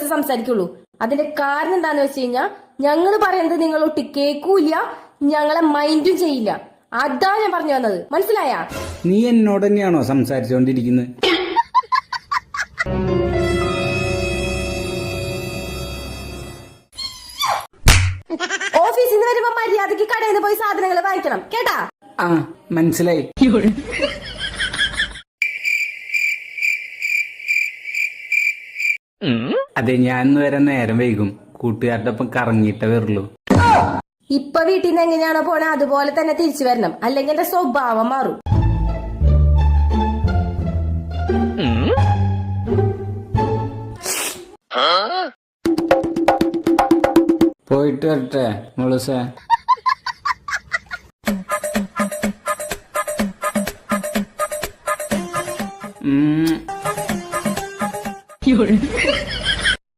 കുറച്ച് സംസാരിക്കുള്ളൂ. അതിന്റെ കാരണം എന്താന്ന് വെച്ച് കഴിഞ്ഞാൽ ഞങ്ങൾ പറയുന്നത് നിങ്ങൾ ഒട്ടി കേൾക്കൂല, ഞങ്ങളെ മൈൻഡും ചെയ്യില്ല. അതാ ഞാൻ പറഞ്ഞു വന്നത്, മനസ്സിലായ? നീ എന്നോട് തന്നെയാണോ സംസാരിച്ചുകൊണ്ടിരിക്കുന്നത്? ഓഫീസിൽ നിന്ന് വരുമ്പോ മര്യാദക്ക് കടയിൽ നിന്ന് പോയി സാധനങ്ങൾ വാങ്ങിക്കണം, കേട്ടാ? ആ, മനസ്സിലായി. അതെ, ഞാൻ വരെ നേരം വൈകും. കൂട്ടുകാരുടെ ഒപ്പം കറങ്ങിയിട്ടേ വരുള്ളൂ. ഇപ്പൊ വീട്ടിൽ നിന്ന് എങ്ങനെയാണോ പോണേ അതുപോലെ തന്നെ തിരിച്ചു വരണം, അല്ലെങ്കിൽ എന്റെ സ്വഭാവം മാറും. പോയിട്ട് വരട്ടെ മുളുസേ.有人。